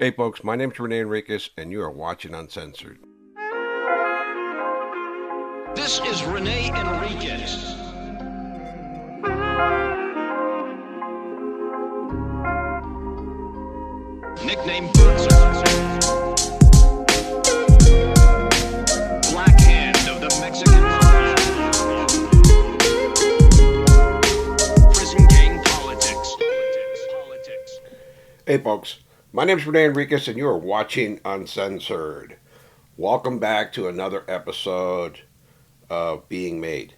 Hey folks, my name's René Enriquez and you are watching Uncensored. This is René Enriquez. Nickname Bootser. Black Hand of the Mexican Mafia. Prison gang politics. Hey folks, my name's René Enriquez and you are watching Uncensored. Welcome back to another episode of Being Made.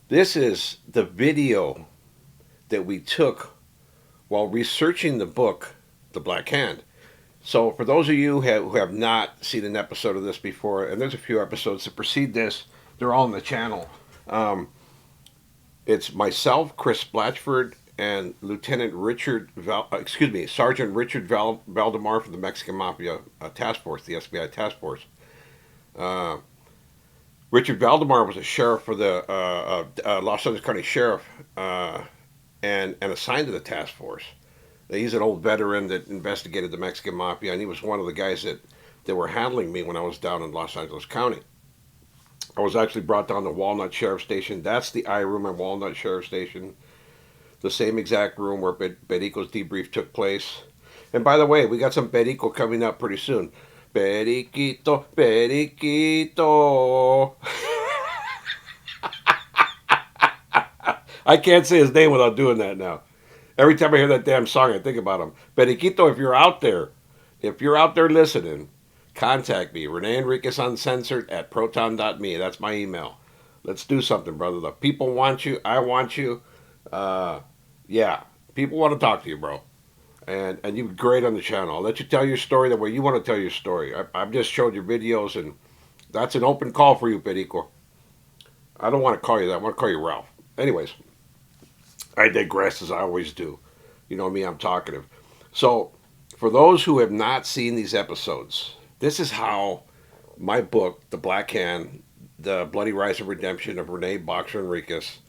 This is the video that we took while researching the book, The Black Hand. So for those of you who have not seen an episode of this before, and there's a few episodes that precede this, they're all on the channel. It's myself, Chris Blatchford, and Sergeant Richard Valdemar from the Mexican Mafia Task Force, the FBI Task Force. Uh, Richard Valdemar was a sheriff for the Los Angeles County Sheriff and assigned to the task force. He's an old veteran that investigated the Mexican Mafia, and he was one of the guys that were handling me when I was down in Los Angeles County. I was actually brought down to Walnut Sheriff Station. That's the I room at Walnut Sheriff Station. The same exact room where Perico's debrief took place. And by the way, we got some Perico coming up pretty soon. Periquito, Periquito. I can't say his name without doing that now. Every time I hear that damn song, I think about him. Periquito, if you're out there listening, contact me, René Enriquez Uncensored at proton.me. That's my email. Let's do something, brother. The people want you. I want you. Yeah, people want to talk to you, bro. And you're great on the channel. I'll let you tell your story the way you want to tell your story. I've just showed your videos, and that's an open call for you, Perico. I don't want to call you that. I want to call you Ralph. Anyways, I digress as I always do. You know me, I'm talkative. So, for those who have not seen these episodes, this is how my book, The Black Hand, The Bloody Rise of Redemption of Rene Enriquez,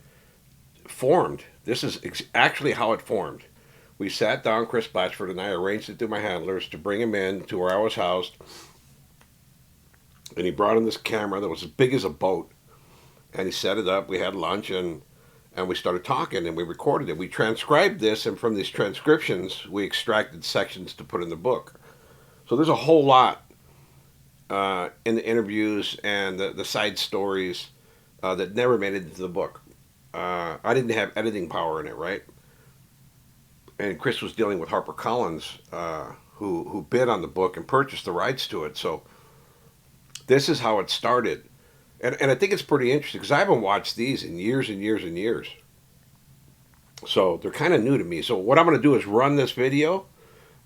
formed. This is actually how it formed. We sat down, Chris Blatchford and I arranged it through my handlers to bring him in to where I was housed. And he brought in this camera that was as big as a boat. And he set it up. We had lunch and we started talking and we recorded it. We transcribed this, and from these transcriptions, we extracted sections to put in the book. So there's a whole lot in the interviews and the side stories that never made it into the book. I didn't have editing power in it, right? And Chris was dealing with HarperCollins, who bid on the book and purchased the rights to it. So this is how it started. And I think it's pretty interesting because I haven't watched these in years and years and years. So they're kind of new to me. So what I'm going to do is run this video,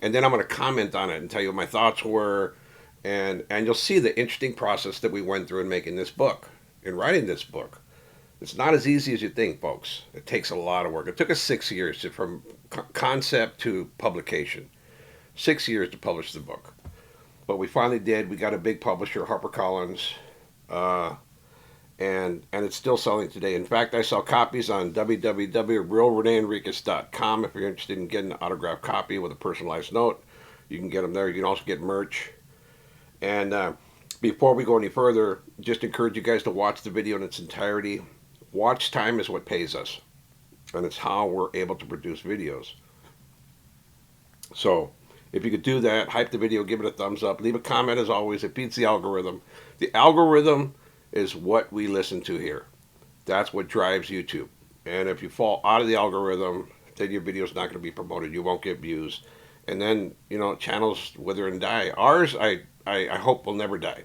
and then I'm going to comment on it and tell you what my thoughts were. And you'll see the interesting process that we went through in making this book, in writing this book. It's not as easy as you think, folks. It takes a lot of work. It took us 6 years from concept to publication. 6 years to publish the book. But we finally did. We got a big publisher, HarperCollins. And it's still selling today. In fact, I sell copies on www.realreneenriquez.com. If you're interested in getting an autographed copy with a personalized note, you can get them there. You can also get merch. And before we go any further, just encourage you guys to watch the video in its entirety. Watch time is what pays us, and it's how we're able to produce videos. So if you could do that, hype the video, give it a thumbs up, leave a comment. As always, it beats the algorithm. The algorithm is what we listen to here. That's what drives YouTube. And if you fall out of the algorithm, then your video is not going to be promoted. You won't get views. And then, channels wither and die. Ours, I hope, will never die.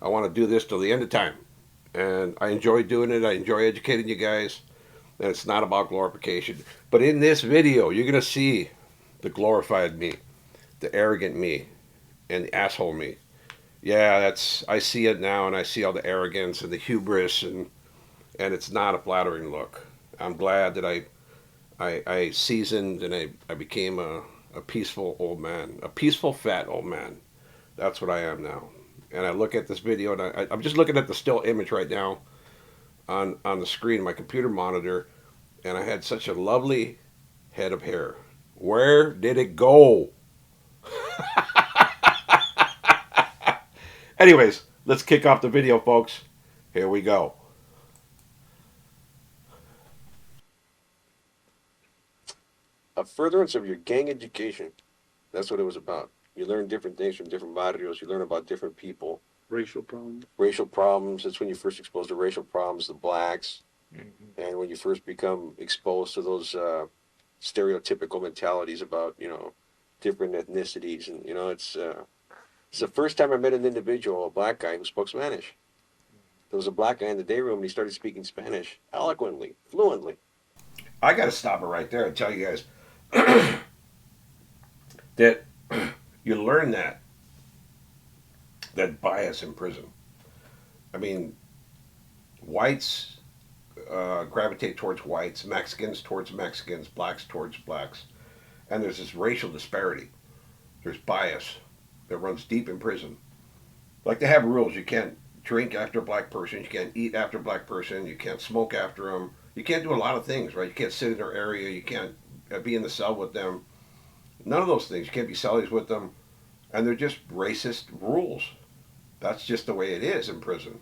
I want to do this till the end of time. And I enjoy doing it. I enjoy educating you guys. And it's not about glorification. But in this video, you're going to see the glorified me, the arrogant me, and the asshole me. Yeah, I see it now, and I see all the arrogance and the hubris, and it's not a flattering look. I'm glad that I seasoned and I became a peaceful old man, a peaceful fat old man. That's what I am now. And I look at this video, and I'm just looking at the still image right now on the screen, my computer monitor, and I had such a lovely head of hair. Where did it go? Anyways, let's kick off the video, folks. Here we go. A furtherance of your gang education. That's what it was about. You learn different things from different barrios. You learn about different people. Racial problems. Racial problems. That's when you first exposed to racial problems, the blacks. Mm-hmm. And when you first become exposed to those stereotypical mentalities about, different ethnicities. And, it's the first time I met an individual, a black guy, who spoke Spanish. There was a black guy in the day room, and he started speaking Spanish eloquently, fluently. I got to stop it right there and tell you guys that you learn that bias in prison. I mean, whites gravitate towards whites, Mexicans towards Mexicans, blacks towards blacks, and there's this racial disparity. There's bias that runs deep in prison. Like they have rules: you can't drink after a black person, you can't eat after a black person, you can't smoke after them, you can't do a lot of things, right? You can't sit in their area, you can't be in the cell with them. None of those things. You can't be cellies with them, and they're just racist rules. That's just the way it is in prison.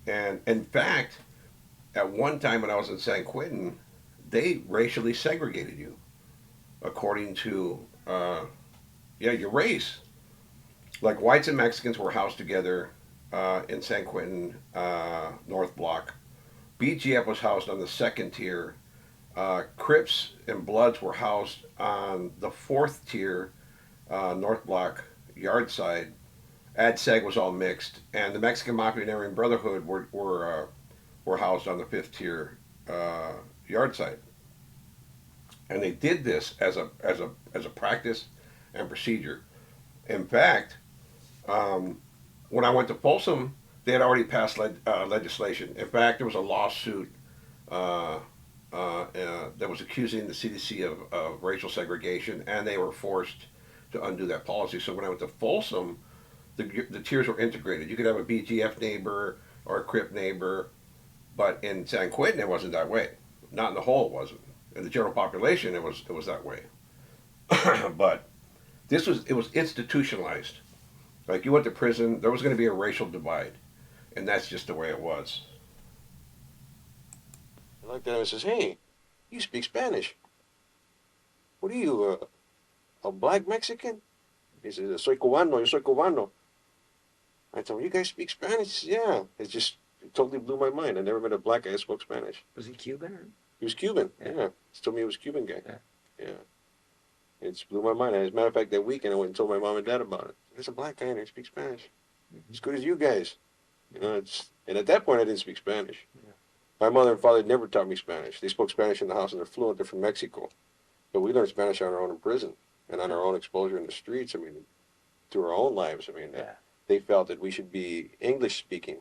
And in fact, at one time when I was in San Quentin, they racially segregated you according to your race. Like whites and Mexicans were housed together in San Quentin North Block. BGF was housed on the second tier. Crips and Bloods were housed on the fourth tier North Block yard side. AdSeg was all mixed, and the Mexican Mafia and Aryan Brotherhood were housed on the fifth tier yard side. And they did this as a practice and procedure. In fact, when I went to Folsom, they had already passed legislation. In fact, there was a lawsuit that was accusing the CDC of racial segregation, and they were forced to undo that policy. So when I went to Folsom, the tiers were integrated. You could have a BGF neighbor or a Crip neighbor, but in San Quentin it wasn't that way. Not in the whole, it wasn't. In the general population, it was that way. But it was institutionalized. Like you went to prison, there was going to be a racial divide, and that's just the way it was. I like that. I says, "Hey, you speak Spanish. What are you, a black Mexican?" He says, "Soy cubano. Yo soy cubano." I told him, "You guys speak Spanish?" He says, "Yeah." It totally blew my mind. I never met a black guy who spoke Spanish. Was he Cuban? Or? He was Cuban. Yeah. He told me he was a Cuban guy. Yeah. It just blew my mind. As a matter of fact, that weekend I went and told my mom and dad about it. There's a black guy in there who speaks Spanish. As good as you guys. And at that point I didn't speak Spanish. Yeah. My mother and father never taught me Spanish. They spoke Spanish in the house and they're fluent. They're from Mexico. But we learned Spanish on our own in prison and on our own exposure in the streets. Through our own lives. They felt that we should be English speaking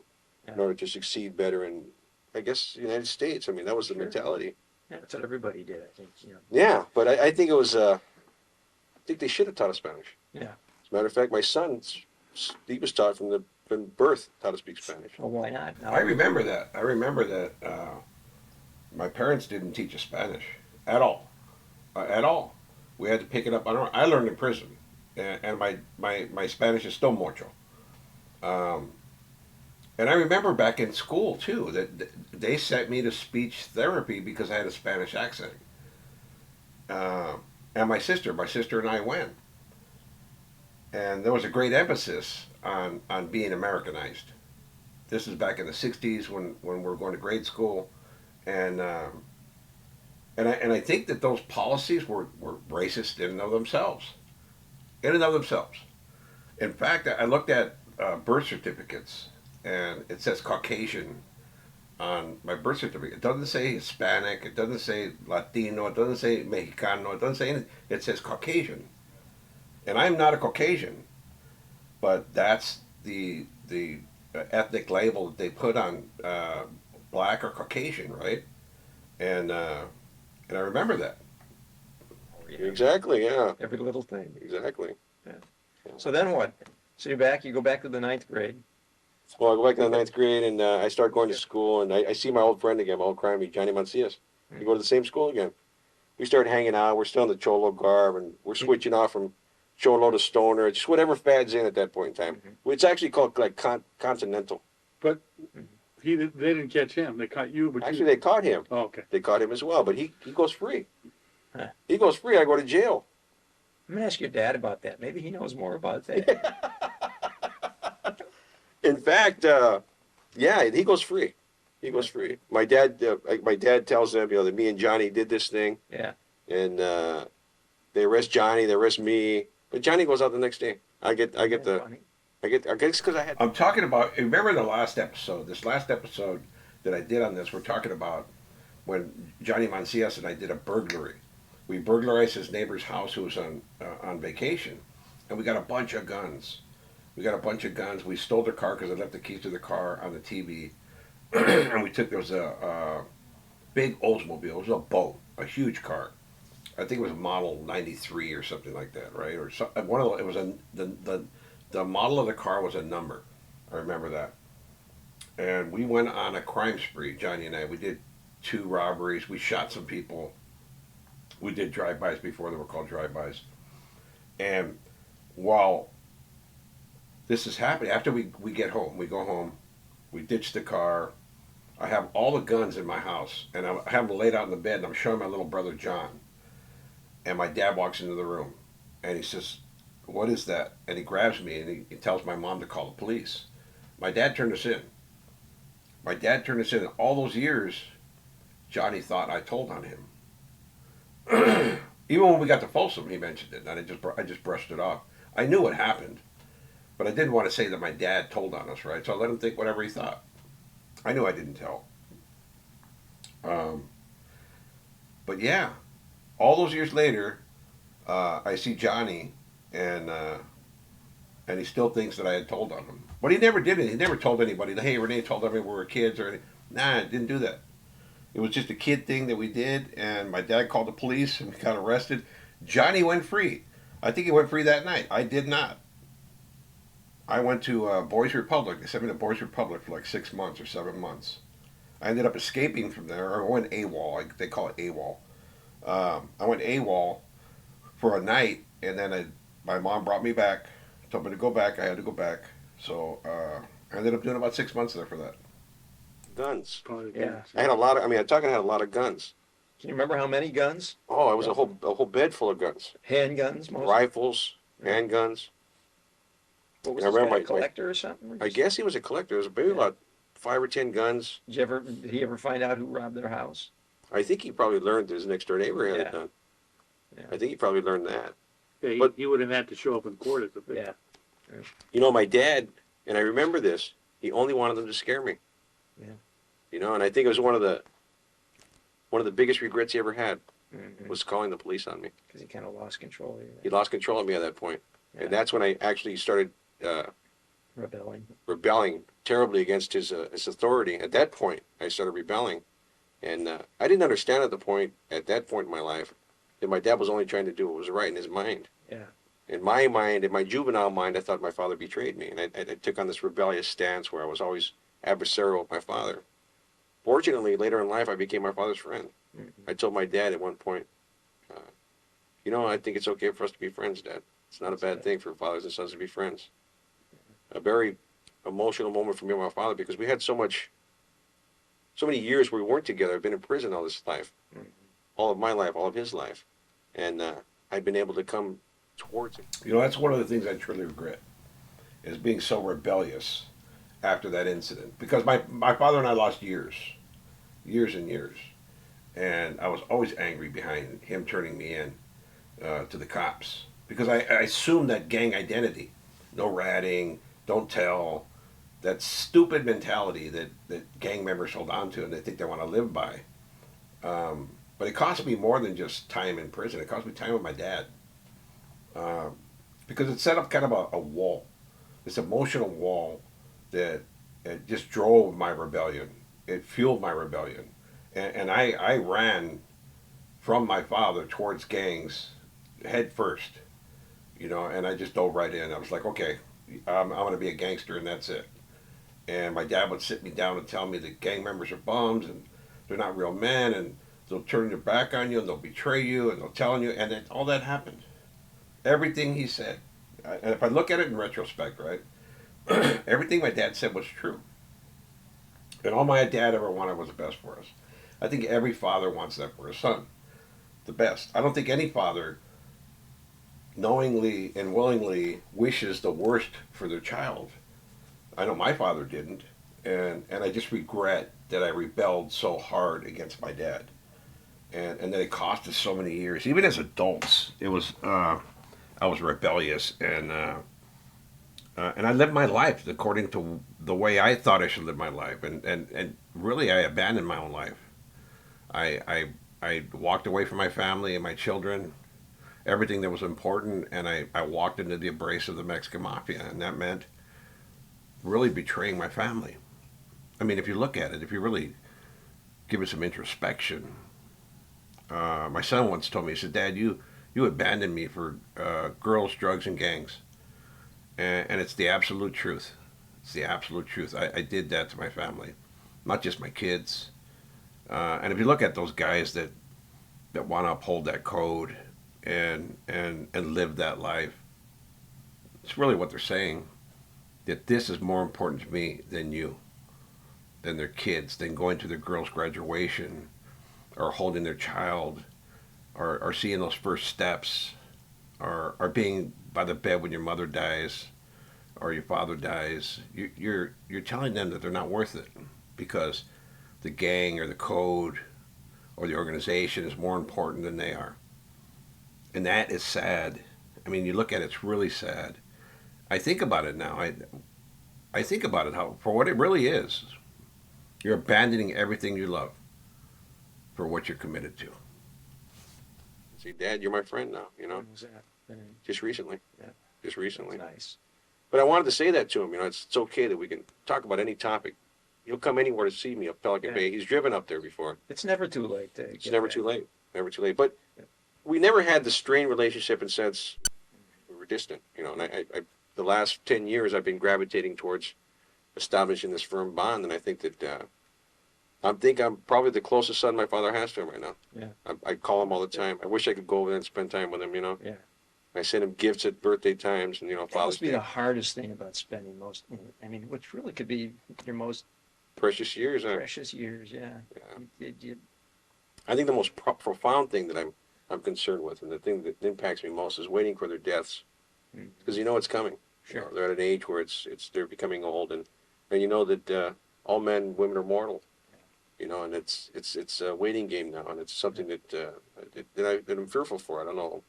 in order to succeed better in, I guess, the United States. That was the mentality. Yeah, that's what everybody did, I think. Yeah, but I think it was, I think they should have taught us Spanish. Yeah. As a matter of fact, my son, he was taught from birth how to speak Spanish. Well, why not? No. I remember that. My parents didn't teach us Spanish at all. At all. We had to pick it up on our own. I learned in prison, and my Spanish is still mucho. And I remember back in school too that they sent me to speech therapy because I had a Spanish accent. And my sister and I went, and there was a great emphasis on being Americanized. This is back in the '60s when we were going to grade school, and I think that those policies were racist in and of themselves. In fact, I looked at birth certificates, and it says Caucasian on my birth certificate. It doesn't say Hispanic, it doesn't say Latino, it doesn't say Mexicano, it doesn't say anything. It says Caucasian. And I'm not a Caucasian, but that's the ethnic label that they put on black or Caucasian, right? And I remember that. Exactly, yeah. Every little thing. Exactly. Yeah. So then what? So you go back to the ninth grade. Well, I go back to the ninth grade, and I start going to school, and I see my old friend again, my old crime mate, Johnny Mancias. We go to the same school again. We start hanging out. We're still in the cholo garb, and we're switching off from show a load of stoner, just whatever fads in at that point in time. It's actually called like Continental. But they didn't catch him. They caught you, but Actually, they caught him. Oh, okay. They caught him as well, but he goes free. Huh. He goes free. I go to jail. I'm gonna ask your dad about that. Maybe he knows more about that. In fact, yeah, he goes free. He goes free. My dad tells them, that me and Johnny did this thing, Yeah. and they arrest Johnny, they arrest me, but Johnny goes out the next day. I guess because I had. I'm talking about. Remember the last episode? This last episode that I did on this, we're talking about when Johnny Mancias and I did a burglary. We burglarized his neighbor's house who was on vacation, and we got a bunch of guns. We stole their car because I left the keys to the car on the TV, and there was a big Oldsmobile. It was a boat, a huge car. I think it was a model '93 or something like that, right? Or it was the model of the car was a number. I remember that. And we went on a crime spree, Johnny and I. We did 2 robberies. We shot some people. We did drive-bys before they were called drive-bys. And while this is happening, after we get home, we go home, we ditch the car. I have all the guns in my house, and I have them laid out in the bed, and I'm showing my little brother John. And my dad walks into the room, and he says, "What is that?" And he grabs me, and he tells my mom to call the police. My dad turned us in. All those years, Johnny thought I told on him. Even when we got to Folsom, he mentioned it, and I just brushed it off. I knew what happened, but I didn't want to say that my dad told on us, right? So I let him think whatever he thought. I knew I didn't tell. But yeah, all those years later, I see Johnny, and he still thinks that I had told on him. But he never did it. He never told anybody, "Hey, Rene told everybody we were kids," or anything. Nah, I didn't do that. It was just a kid thing that we did, and my dad called the police, and we got arrested. Johnny went free. I think he went free that night. I did not. I went to Boys Republic. They sent me to Boys Republic for like 6 months or 7 months. I ended up escaping from there. I went AWOL. They call it AWOL. I went AWOL for a night, and then my mom brought me back, told me to go back. I had to go back. So I ended up doing about 6 months there for that. Guns. Yeah. I had a lot of. I mean, I had a lot of guns. Can you remember how many guns? Oh, it was a whole bed full of guns. Handguns, mostly? Rifles, handguns. What was I this remember guy, a collector or something? I guess he was a collector. There was maybe about 5 or 10 guns. Did he ever find out who robbed their house? I think he probably learned that his next door neighbor had it done. Yeah. I think he probably learned that. Yeah, But- he wouldn't have had to show up in court at the thing. Yeah. You know, my dad, and I remember this, he only wanted them to scare me. Yeah. You know, and I think it was one of the biggest regrets he ever had Mm-hmm. was calling the police on me. Because he kind of lost control of you. He lost control of me at that point. Yeah. And that's when I actually started Rebelling. rebelling terribly against his authority. At that point, I started rebelling. And I didn't understand at that point in my life, that my dad was only trying to do what was right in his mind. Yeah. In my mind, in my juvenile mind, I thought my father betrayed me. And I took on this rebellious stance where I was always adversarial with my father. Fortunately, later in life, I became my father's friend. Mm-hmm. I told my dad at one point, I think it's okay for us to be friends, Dad. It's not a bad thing for fathers and sons to be friends. A very emotional moment for me and my father because we had so many years where we weren't together. I've been in prison all this life, all of my life, all of his life. And I've been able to come towards him. You know, that's one of the things I truly regret, is being so rebellious after that incident. Because my father and I lost years and years. And I was always angry behind him turning me in to the cops. Because I assumed that gang identity, no ratting, don't tell, that stupid mentality that gang members hold on to and they think they want to live by. But it cost me more than just time in prison. It cost me time with my dad. Because it set up kind of a wall, this emotional wall that it just drove my rebellion. It fueled my rebellion. And I ran from my father towards gangs head first, and I just dove right in. I was like, okay, I'm going to be a gangster and that's it. And my dad would sit me down and tell me that gang members are bums and they're not real men and they'll turn their back on you and they'll betray you and they'll tell on you. And all that happened. Everything he said. And if I look at it in retrospect, right, everything my dad said was true. And all my dad ever wanted was the best for us. I think every father wants that for his son, the best. I don't think any father knowingly and willingly wishes the worst for their child. I know my father didn't, and I just regret that I rebelled so hard against my dad, and that it cost us so many years. Even as adults, it was I was rebellious, and I lived my life according to the way I thought I should live my life, and really I abandoned my own life. I walked away from my family and my children, everything that was important, and I walked into the embrace of the Mexican Mafia, and that meant really betraying my family. I mean, if you look at it, if you really give it some introspection, my son once told me, he said, "Dad, you abandoned me for girls, drugs, and gangs," and it's the absolute truth. It's the absolute truth. I did that to my family, not just my kids. And if you look at those guys that want to uphold that code and live that life, it's really what they're saying, that this is more important to me than you, than their kids, than going to their girls' graduation, or holding their child, or seeing those first steps, or being by the bed when your mother dies or your father dies. You're telling them that they're not worth it because the gang or the code or the organization is more important than they are. And that is sad. I mean, you look at it, it's really sad. I think about it now. I think about it how for what it really is. You're abandoning everything you love for what you're committed to. See, Dad, you're my friend now, you know, When was that? just recently. Yeah. Just recently. Nice. But I wanted to say that to him, you know, it's okay that we can talk about any topic. He'll come anywhere to see me up Pelican Yeah. Bay. He's driven up there before. It's never too late to It's get never back. too late. Never too late. But we never had the strained relationship in sense we were distant, you know, and I the last 10 years I've been gravitating towards establishing this firm bond, and I think that I'm probably the closest son my father has to him right now. Yeah. I call him all the time. I wish I could go over there and spend time with him, you know. Yeah. I send him gifts at birthday times and, you know, That Father's must be Day. the hardest thing about spending most, I mean, which really could be your most Precious years. precious years, yeah. Yeah. You- I think the most profound thing that I'm concerned with, and the thing that impacts me most, is waiting for their deaths, because you know it's coming. You know, Sure. they're at an age where they're becoming old, and you know that all men and women are mortal. You know, and it's a waiting game now, and it's something that I'm fearful for. I don't know.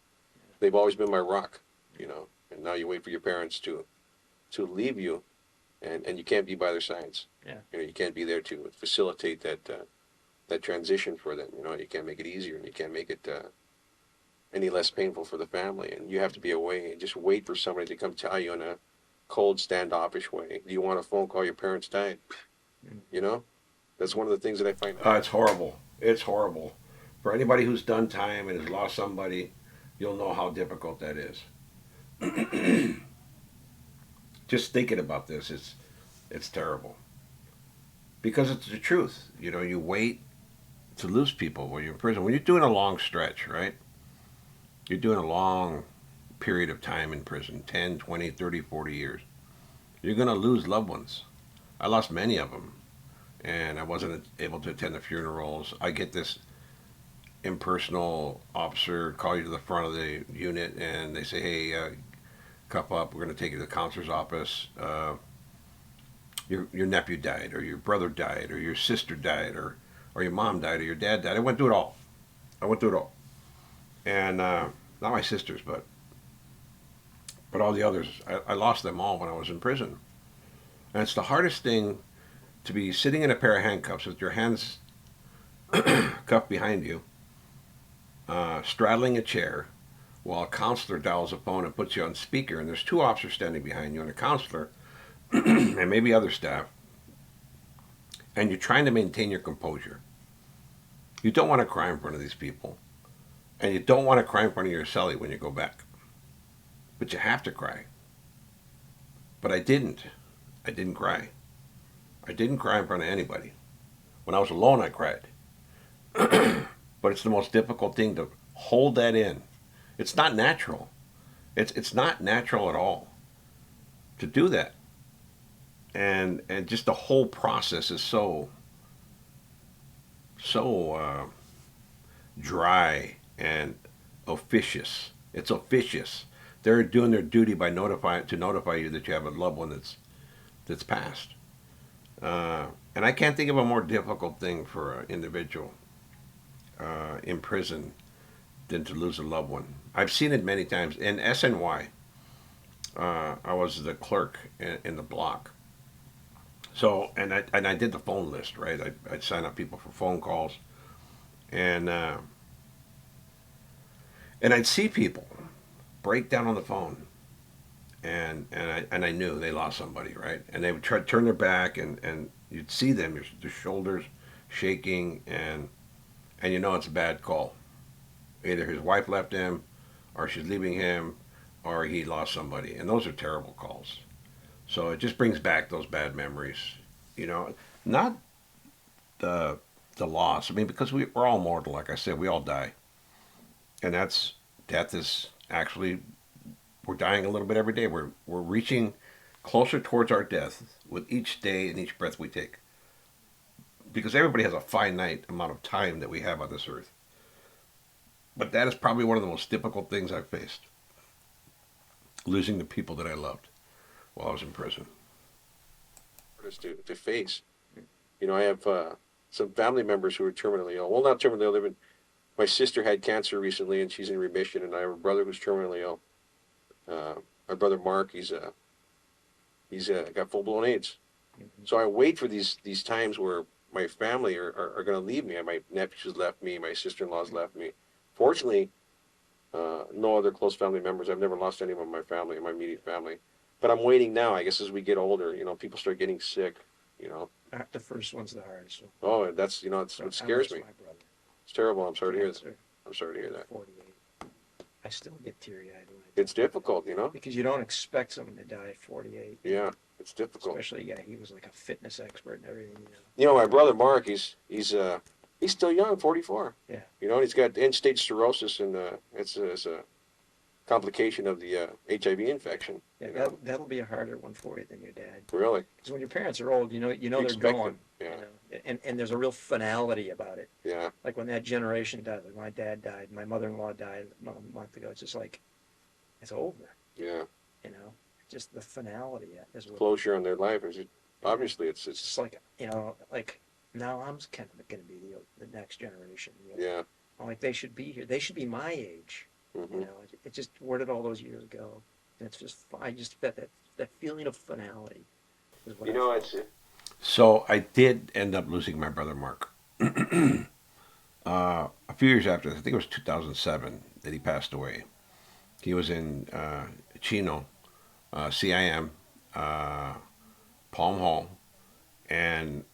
They've always been my rock, you know, and now you wait for your parents to leave you, and you can't be by their sides. Yeah. You know, you can't be there to facilitate that transition for them. You know, you can't make it easier, and you can't make it any less painful for the family. And you have to be away and just wait for somebody to come tell you in a cold, standoffish way, do you want a phone call? Your parents died. You know, that's one of the things that I find. It's horrible. It's horrible. For anybody who's done time and has lost somebody, you'll know how difficult that is. Just thinking about this, it's terrible. Because it's the truth. You know, you wait to lose people when you're in prison. When you're doing a long stretch, right? You're doing a long period of time in prison, 10, 20, 30, 40 years. You're going to lose loved ones. I lost many of them, and I wasn't able to attend the funerals. I get this impersonal officer call you to the front of the unit, and they say, hey, cuff up, we're going to take you to the counselor's office. Your nephew died, or your brother died, or your sister died, or your mom died, or your dad died. I went through it all. And not my sisters, but all the others. I lost them all when I was in prison. And it's the hardest thing to be sitting in a pair of handcuffs with your hands cuffed behind you, straddling a chair, while a counselor dials a phone and puts you on speaker, and there's two officers standing behind you and a counselor and maybe other staff, and you're trying to maintain your composure. You don't want to cry in front of these people, and you don't want to cry in front of your cellie when you go back, but you have to cry. But I didn't cry. I didn't cry in front of anybody. When I was alone, I cried. But it's the most difficult thing to hold that in. It's not natural. It's not natural at all to do that, and just the whole process is so dry and officious. It's officious. They're doing their duty by notify you that you have a loved one that's passed. And I can't think of a more difficult thing for an individual in prison than to lose a loved one. I've seen it many times. In SNY, I was the clerk in the block. So, and I did the phone list, right? I'd sign up people for phone calls, and and I'd see people break down on the phone, and I knew they lost somebody, right? And they would try to turn their back, and you'd see them, their shoulders shaking, and you know it's a bad call. Either his wife left him, or she's leaving him, or he lost somebody, and those are terrible calls. So it just brings back those bad memories, you know. Not the the loss. I mean, because we're all mortal, like I said, we all die, and that's death is actually we're dying a little bit every day. We're reaching closer towards our death with each day and each breath we take. Because everybody has a finite amount of time that we have on this earth. But that is probably one of the most difficult things I've faced. Losing the people that I loved while I was in prison. To face. You know, I have some family members who are terminally ill. Well, not terminally ill. My sister had cancer recently, and she's in remission. And I have a brother who's terminally ill. My brother Mark, he's got full blown AIDS. Mm-hmm. So I wait for these times where my family are going to leave me. My nephews left me. My sister in law's left me. Fortunately, no other close family members. I've never lost anyone in my family, in my immediate family. But I'm waiting now. I guess as we get older, you know, people start getting sick. You know. The first one's the hardest. So. Oh, that's it's what scares me. My brother. It's terrible. I'm sorry to hear that. I'm sorry to hear that. 48. I still get teary-eyed when it's difficult, you know, because you don't expect someone to die at 48. Yeah, it's difficult. Especially he was like a fitness expert and everything. You know, my brother Mark, he's still young, 44. Yeah. You know, he's got end-stage cirrhosis, and it's a complication of the HIV infection. Yeah, that'll be a harder one for you than your dad. Really? Because when your parents are old, you know they're going. Yeah. You know? And there's a real finality about it. Yeah. Like when that generation died, like my dad died, my mother-in-law died a month ago. It's just like, it's over. Yeah. You know, just the finality is what. Closure on their life is obviously it's just like like now I'm kind of going to be the next generation. You know? Yeah. I'm like they should be here. They should be my age. Mm-hmm. You know, it just where did all those years go? And it's just I just that feeling of finality is what it's. So I did end up losing my brother Mark. A few years after, I think it was 2007 that he passed away. He was in Chino, CIM, Palm Hall, and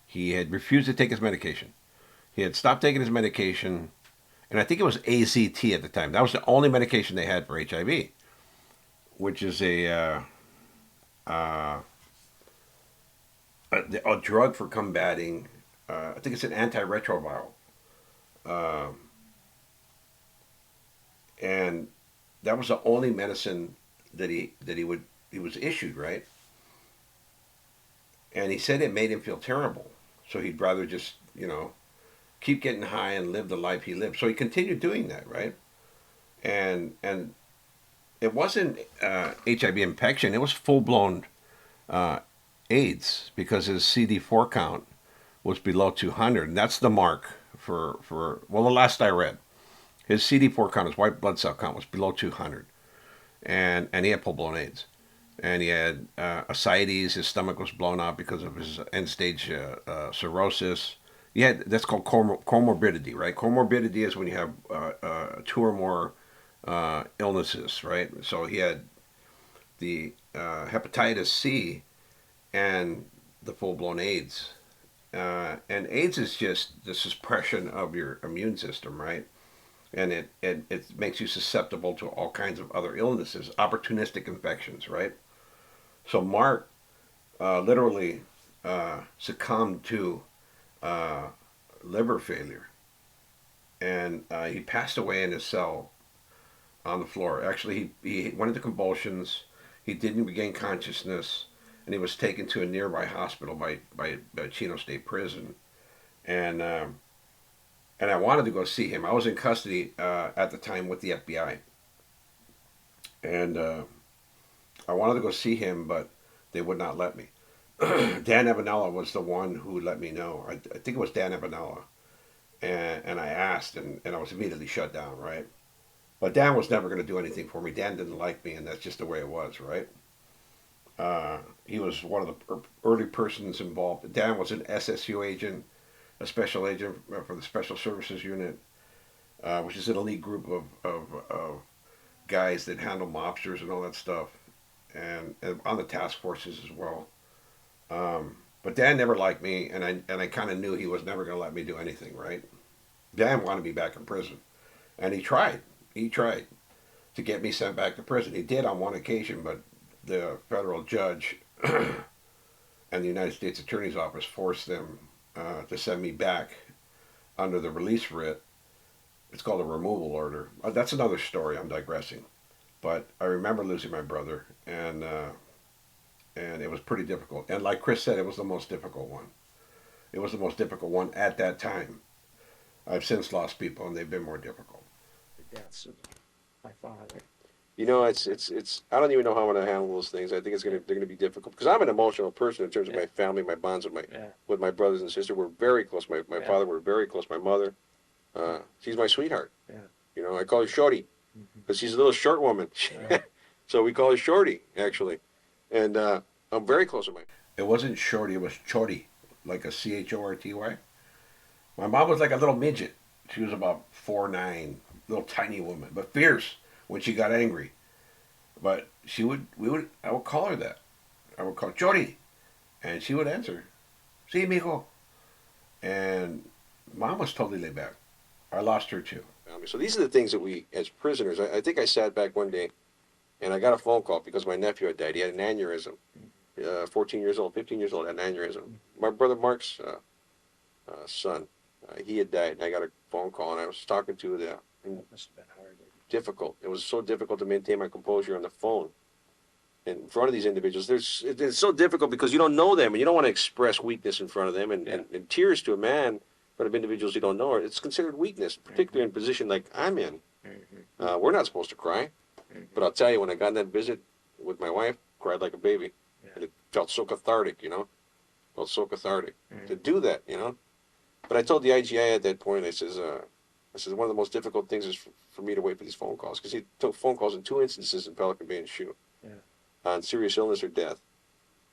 he had refused to take his medication. He had stopped taking his medication, and I think it was AZT at the time. That was the only medication they had for HIV, which is a drug for combating, I think it's an antiretroviral. And that was the only medicine that he was issued, right? And he said it made him feel terrible. So he'd rather just, keep getting high and live the life he lived. So he continued doing that, right? And it wasn't HIV infection. It was full-blown AIDS, because his CD4 count was below 200. And that's the mark for the last I read. His CD4 count, his white blood cell count, was below 200. And he had full-blown AIDS. And he had ascites. His stomach was blown out because of his end-stage cirrhosis. That's called comorbidity, right? Comorbidity is when you have 2 or more illnesses, right? So he had the hepatitis C and the full-blown AIDS. And AIDS is just the suppression of your immune system, right? And it makes you susceptible to all kinds of other illnesses, opportunistic infections, right? So Mark literally succumbed to liver failure. And he passed away in his cell on the floor. Actually, he went into convulsions. He didn't regain consciousness, and he was taken to a nearby hospital by Chino State Prison. And I wanted to go see him. I was in custody at the time with the FBI, and I wanted to go see him, but they would not let me. Dan Evanella was the one who let me know. I think it was Dan Evanella, and I asked, and I was immediately shut down, right? But Dan was never going to do anything for me. Dan didn't like me, and that's just the way it was, right? He was one of the early persons involved. Dan was an SSU agent, a special agent for the Special Services Unit, which is an elite group of guys that handle mobsters and all that stuff, and on the task forces as well. But Dan never liked me, and I kind of knew he was never going to let me do anything, right? Dan wanted me back in prison, and he tried. He tried to get me sent back to prison. He did on one occasion, but the federal judge and the United States Attorney's Office forced them to send me back under the release writ. It's called a removal order. That's another story. I'm digressing, but I remember losing my brother, and it was pretty difficult. And like Chris said, it was the most difficult one. It was the most difficult one at that time. I've since lost people, and they've been more difficult. The deaths of my father. You know, it's. I don't even know how I'm going to handle those things. I think they're going to be difficult because I'm an emotional person in terms of my family, my bonds with my brothers and sisters. We're very close. My father, we're very close. My mother, she's my sweetheart. Yeah. You know, I call her Shorty because she's a little short woman. So we call her Shorty actually, and I'm very close with my. It wasn't Shorty. It was Chorty, like a Chorty. My mom was like a little midget. She was about 4'9", little tiny woman, but fierce when she got angry. But I would call her that. I would call Chorty, and she would answer, "Sí, mijo." And Mom was totally laid back. I lost her too. So these are the things that we, as prisoners, I think I sat back one day, and I got a phone call because my nephew had died. He had an aneurysm. 14 years old, 15 years old, had an aneurysm. My brother Mark's son, he had died, and I got a phone call, and I was talking to the. Must have been hard. Difficult. It was so difficult to maintain my composure on the phone in front of these individuals. It's so difficult because you don't know them, and you don't want to express weakness in front of them. And tears to a man in front of individuals you don't know, it's considered weakness, particularly in a position like I'm in. We're not supposed to cry. But I'll tell you, when I got on that visit with my wife, cried like a baby. And it felt so cathartic, you know. Felt so cathartic to do that, you know. But I told the IGI at that point, I says, one of the most difficult things is for me to wait for these phone calls, because he took phone calls in 2 instances in Pelican Bay and Shoe on serious illness or death.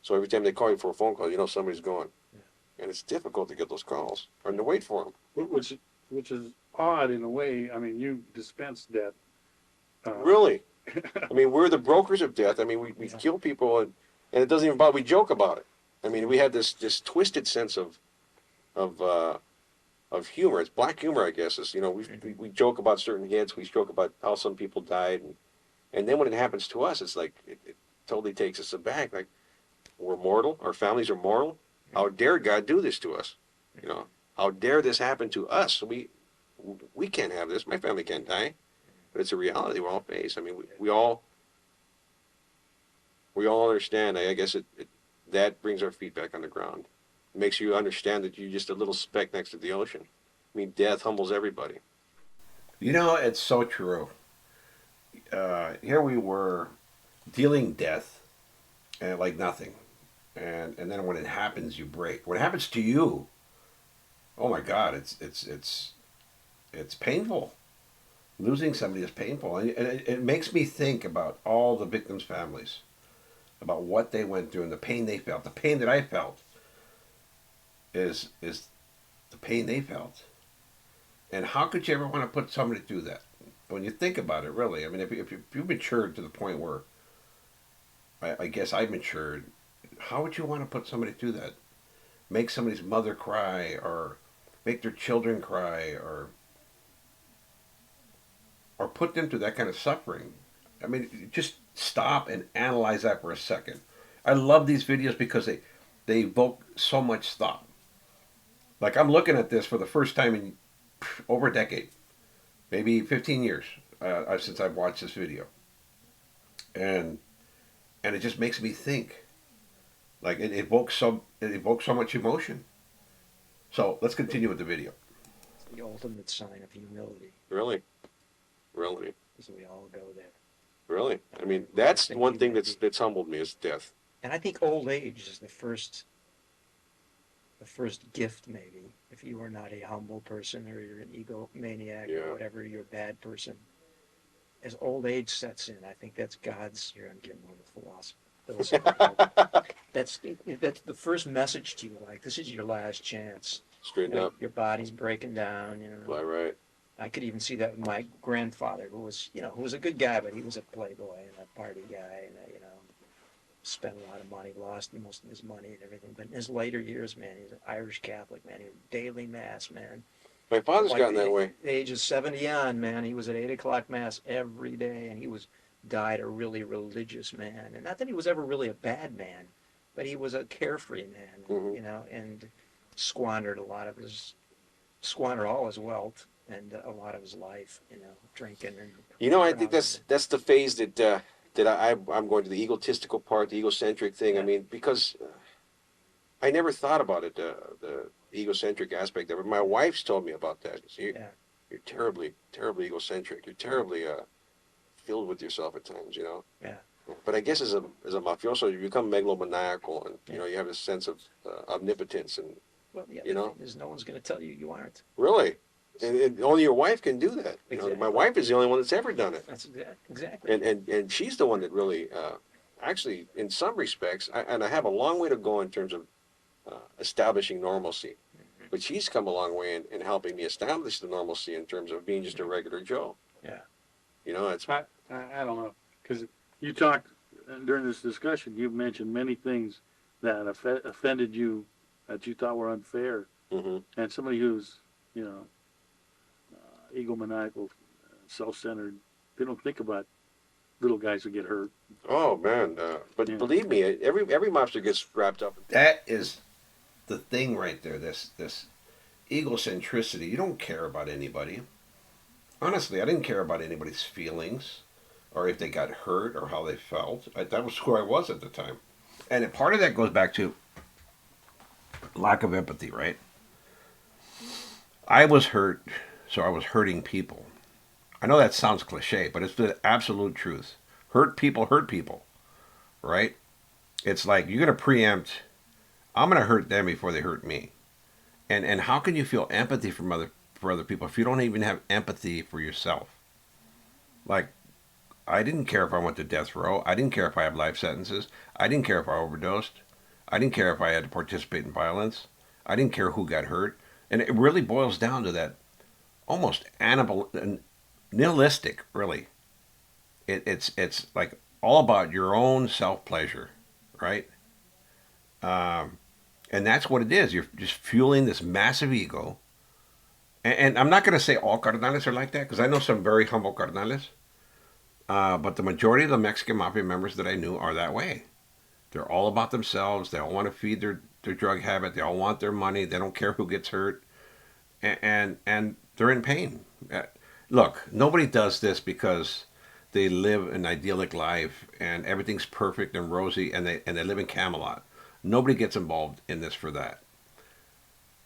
So every time they call you for a phone call, you know somebody's gone. And it's difficult to get those calls or to wait for them. Which is odd in a way. I mean, you dispensed death. Really? I mean, we're the brokers of death. I mean, we kill people, and it doesn't even bother. We joke about it. I mean, we have this twisted sense of humor. It's black humor, I guess. It's, you know, we joke about certain hits. We joke about how some people died, and then when it happens to us, it's like it totally takes us aback. Like, we're mortal. Our families are mortal. How dare God do this to us? You know, how dare this happen to us? We can't have this. My family can't die. But it's a reality we all face. I mean, we all understand. I guess that brings our feet back on the ground. It makes you understand that you're just a little speck next to the ocean. I mean, death humbles everybody. You know, it's so true. Here we were dealing death like nothing. And then when it happens, you break. When it happens to you, oh my God, it's painful. Losing somebody is painful, and it makes me think about all the victims' families, about what they went through and the pain they felt. The pain that I felt is the pain they felt. And how could you ever want to put somebody through that? When you think about it, really, I mean, if you've matured to the point where I guess I've matured, how would you want to put somebody through that? Make somebody's mother cry, or make their children cry, or put them through that kind of suffering. I mean, just stop and analyze that for a second. I love these videos because they evoke so much thought. Like, I'm looking at this for the first time in over a decade, maybe 15 years. since I've watched this video, and it just makes me think. Like it evokes so much emotion. So let's continue with the video. It's the ultimate sign of humility. Really? So we all go there. Really? I mean, that's one thing that's humbled me is death. And I think old age is the first gift, maybe, if you are not a humble person or you're an egomaniac or whatever, you're a bad person. As old age sets in, I think that's God's. Here, I'm getting a little philosophical. That's the first message to you. Like, this is your last chance. Straighten up. Your body's breaking down. Fly right. I could even see that with my grandfather, who was a good guy, but he was a playboy and a party guy, and spent a lot of money, lost most of his money and everything. But in his later years, man, he's an Irish Catholic, man. He was daily mass, man. My father's gotten that way. The age of 70 on, man, he was at 8 o'clock mass every day, and he died a really religious man. And not that he was ever really a bad man, but he was a carefree man, and squandered all his wealth and a lot of his life, drinking and. I think that's the phase that I'm going to, the egotistical part, the egocentric thing. Yeah. I mean, because I never thought about it, the egocentric aspect of it. My wife's told me about that. You're terribly, terribly egocentric. You're terribly filled with yourself at times, Yeah. But I guess as a mafioso, you become megalomaniacal, and you have this sense of omnipotence, and Well, yeah, the thing is, no one's going to tell you aren't. really, and only your wife can do that. Exactly. My wife is the only one that's ever done it. That's exactly. And she's the one that really, actually, in some respects, I have a long way to go in terms of establishing normalcy. Mm-hmm. But she's come a long way in helping me establish the normalcy in terms of being just a regular Joe. Yeah. It's I don't know, because you talked during this discussion. You mentioned many things that offended you that you thought were unfair, mm-hmm. and somebody who's egomaniacal, self-centered, they don't think about little guys who get hurt. Oh man, but believe me, every mobster gets wrapped up. That is the thing right there. This egocentricity. You don't care about anybody. Honestly, I didn't care about anybody's feelings, or if they got hurt, or how they felt. That was who I was at the time, and part of that goes back to lack of empathy, right? I was hurt, so I was hurting people. I know that sounds cliche, but it's the absolute truth. Hurt people, right? It's like you're going to preempt, I'm going to hurt them before they hurt me. And how can you feel empathy for other people if you don't even have empathy for yourself? Like, I didn't care if I went to death row. I didn't care if I had life sentences. I didn't care if I overdosed. I didn't care if I had to participate in violence. I didn't care who got hurt. And it really boils down to that almost nihilistic, really. It's like all about your own self-pleasure, right? And that's what it is. You're just fueling this massive ego. And I'm not going to say all cardenales are like that, because I know some very humble cardenales. But the majority of the Mexican Mafia members that I knew are that way. They're all about themselves. They all want to feed their drug habit. They all want their money. They don't care who gets hurt. And they're in pain. Look, nobody does this because they live an idyllic life and everything's perfect and rosy and they live in Camelot. Nobody gets involved in this for that.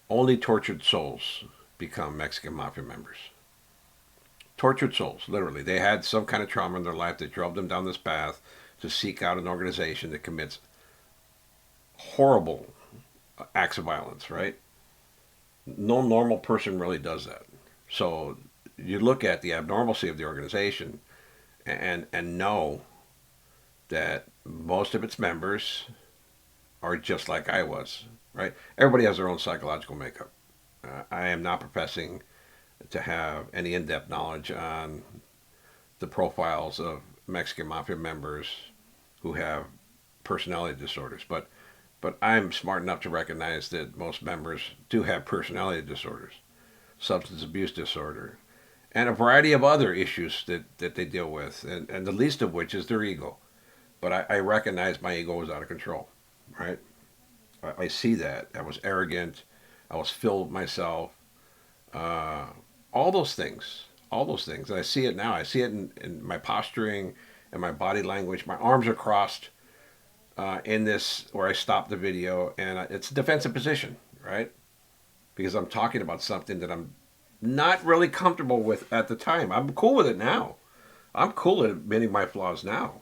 Only tortured souls become Mexican Mafia members. Tortured souls, literally. They had some kind of trauma in their life that drove them down this path to seek out an organization that commits horrible acts of violence, right? No normal person really does that. So you look at the abnormalcy of the organization and know that most of its members are just like I was, right? Everybody has their own psychological makeup. I am not professing to have any in-depth knowledge on the profiles of Mexican Mafia members who have personality disorders, but I'm smart enough to recognize that most members do have personality disorders, substance abuse disorder, and a variety of other issues that they deal with, and the least of which is their ego. But I recognize my ego was out of control, right? I see that. I was arrogant. I was filled with myself. All those things all those things. And I see it now. I see it in my posturing and my body language. My arms are crossed in this where I stop the video, and it's a defensive position, right? Because I'm talking about something that I'm not really comfortable with at the time. I'm cool with it now. I'm cool with admitting my flaws now.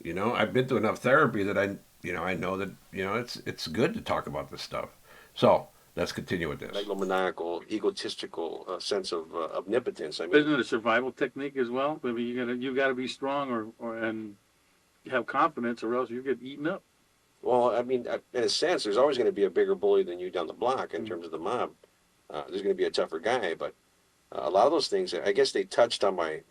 You know, I've been through enough therapy that I know that it's good to talk about this stuff. So let's continue with this. Megalomaniacal, egotistical sense of omnipotence. I mean, Isn't it a survival technique as well? I mean, you gotta be strong and have confidence, or else you get eaten up. well, I mean, in a sense, there's always going to be a bigger bully than you down the block in terms of the mob. There's going to be a tougher guy, but a lot of those things, I guess they touched on my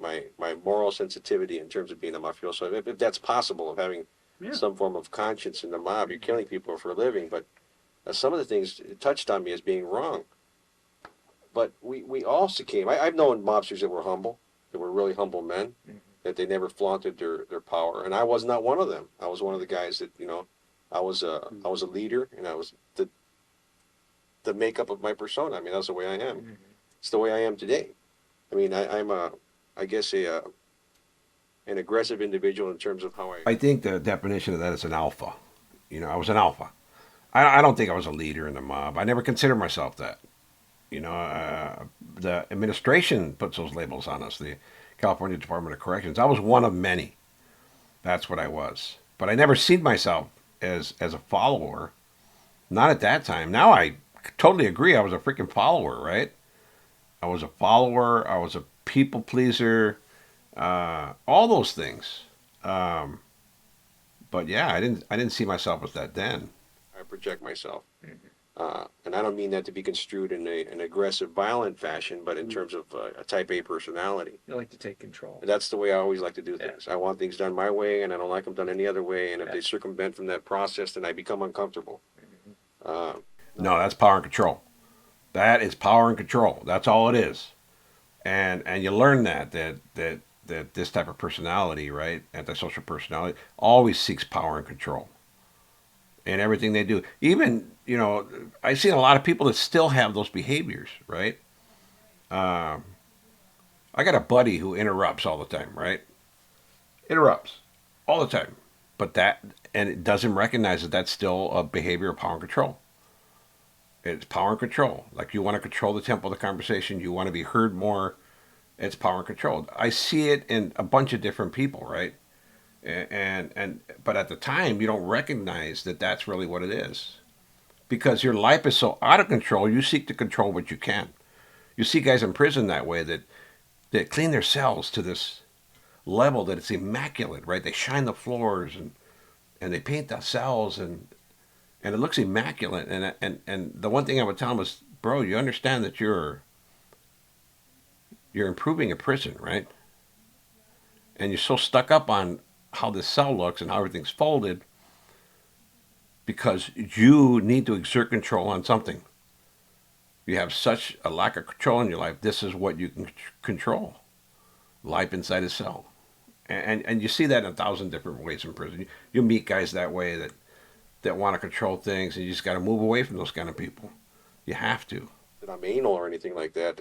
moral sensitivity in terms of being a mafioso. If that's possible, of having Yeah. some form of conscience in the mob, you're killing people for a living, but some of the things touched on me as being wrong. But we all succumb. I've known mobsters that were humble, that were really humble men, that they never flaunted their power, and I was not one of them. I was one of the guys that, I was a leader, and I was the makeup of my persona. I mean, that's the way I am. It's the way I am today. I mean, I'm I guess an aggressive individual in terms of how I think the definition of that is an alpha. You know, I was an alpha. I don't think I was a leader in the mob. I never considered myself that. You know, the administration puts those labels on us, the California Department of Corrections. I was one of many. That's what I was. But I never seen myself as a follower. Not at that time. Now I totally agree. I was a freaking follower, right? I was a follower. I was a people pleaser. All those things. But yeah, I didn't see myself as that then. I project myself. And I don't mean that to be construed in an aggressive, violent fashion, but in terms of a type A personality. You like to take control. That's the way I always like to do things. I want things done my way, and I don't like them done any other way. And if they circumvent from that process, then I become uncomfortable. No, that's power and control. That is power and control. That's all it is. And you learn that this type of personality, right, antisocial personality, always seeks power and control in everything they do. Even, I've seen a lot of people that still have those behaviors, right? I got a buddy who interrupts all the time, right? Interrupts all the time. And it doesn't recognize that that's still a behavior of power and control. It's power and control. Like, you want to control the tempo of the conversation. You want to be heard more. It's power and control. I see it in a bunch of different people, right? But at the time, you don't recognize that that's really what it is. Because your life is so out of control, you seek to control what you can. You see guys in prison that way that clean their cells to this level that it's immaculate, right? They shine the floors and they paint the cells and it looks immaculate. And the one thing I would tell them is, bro, you understand that you're improving a prison, right? And you're so stuck up on how this cell looks and how everything's folded because you need to exert control on something. You have such a lack of control in your life. This is what you can control. Life inside a cell. And you see that in 1,000 different ways in prison. You meet guys that way that want to control things, and you just got to move away from those kind of people. You have to. That I'm anal or anything like that.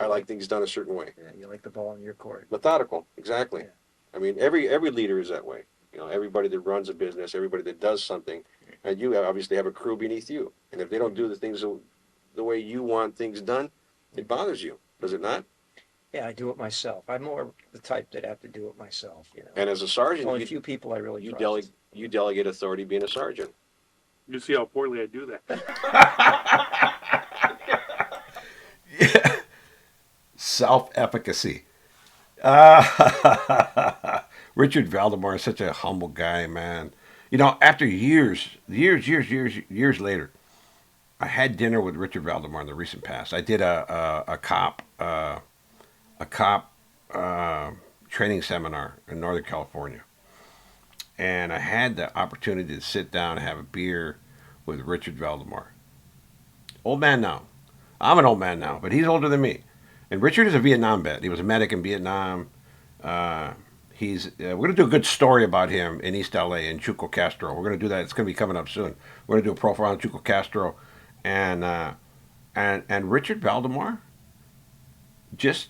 I like things done a certain way. Yeah, you like the ball in your court. Methodical, exactly. Yeah. I mean, every leader is that way. Everybody that runs a business, everybody that does something, and you obviously have a crew beneath you. And if they don't do the things the way you want things done, it bothers you, does it not? Yeah, I do it myself. I'm more the type that have to do it myself. And as a sergeant, Only a few people I really you trust. you delegate authority being a sergeant. You see how poorly I do that. Yeah. Self-efficacy. Richard Valdemar is such a humble guy, man. After years later, I had dinner with Richard Valdemar in the recent past. I did a cop training seminar in Northern California. And I had the opportunity to sit down and have a beer with Richard Valdemar. Old man now. I'm an old man now, but he's older than me. And Richard is a Vietnam vet. He was a medic in Vietnam. We're going to do a good story about him in East LA, in Chuco Castro. We're going to do that. It's going to be coming up soon. We're going to do a profile on Chuco Castro. And Richard Valdemar just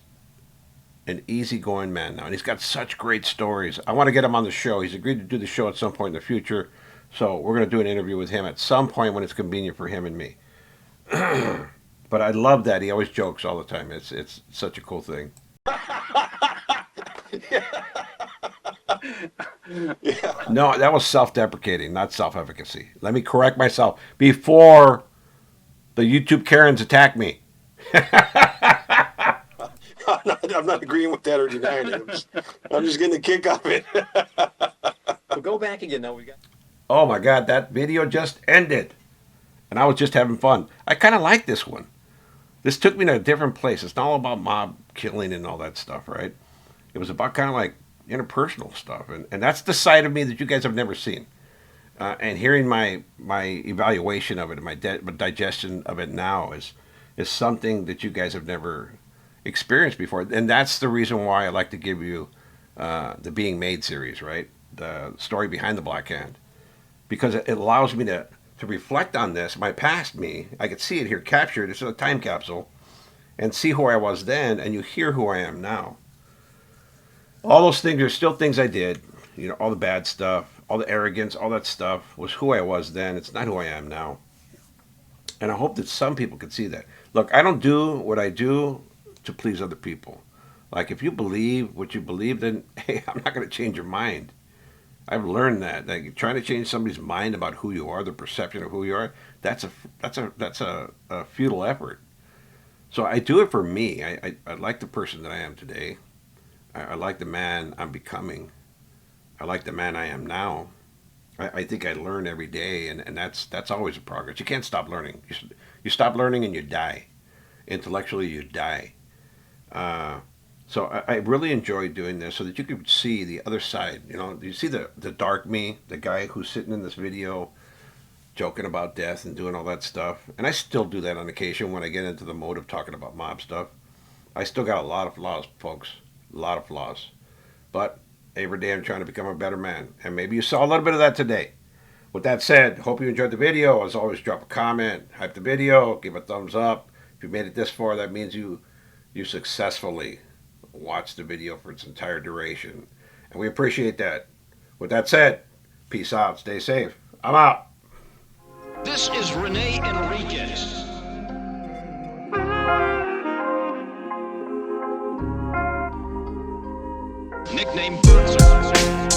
an easygoing man now, and he's got such great stories. I want to get him on the show. He's agreed to do the show at some point in the future, so we're going to do an interview with him at some point when it's convenient for him and me. But I love that he always jokes all the time. It's such a cool thing. Yeah. No, that was self-deprecating, not self-efficacy. Let me correct myself before the YouTube Karens attack me. I'm not agreeing with that or denying it. I'm just getting a kick off it. We'll go back again now. We got. Oh my God, that video just ended. And I was just having fun. I kind of like this one. This took me to a different place. It's not all about mob killing and all that stuff, right? It was about kind of like interpersonal stuff. And that's the side of me that you guys have never seen. And hearing my evaluation of it and my digestion of it now is something that you guys have never experienced before. And that's the reason why I like to give you the Being Made series, right? The story behind the Black Hand. Because it allows me to reflect on this, my past me. I could see it here captured. It's a time capsule. And see who I was then, and you hear who I am now. All those things are still things I did. You know, all the bad stuff, all the arrogance, all that stuff was who I was then. It's not who I am now. And I hope that some people can see that. Look, I don't do what I do to please other people. Like, if you believe what you believe, then, hey, I'm not going to change your mind. I've learned that. Like, trying to change somebody's mind about who you are, the perception of who you are, that's a futile effort. So I do it for me. I like the person that I am today. I like the man I'm becoming. I like the man I am now. I think I learn every day, and that's always a progress. You can't stop learning. You stop learning and you die. Intellectually, you die. So I really enjoy doing this so that you can see the other side. You know, you see the dark me, the guy who's sitting in this video joking about death and doing all that stuff. And I still do that on occasion when I get into the mode of talking about mob stuff. I still got a lot of flaws, folks. A lot of flaws. But every day I'm trying to become a better man. And maybe you saw a little bit of that today. With that said, hope you enjoyed the video. As always, drop a comment, hype the video, give a thumbs up. If you made it this far, that means you successfully watched the video for its entire duration. And we appreciate that. With that said, peace out. Stay safe. I'm out. This is René Enriquez. Nickname Bootser.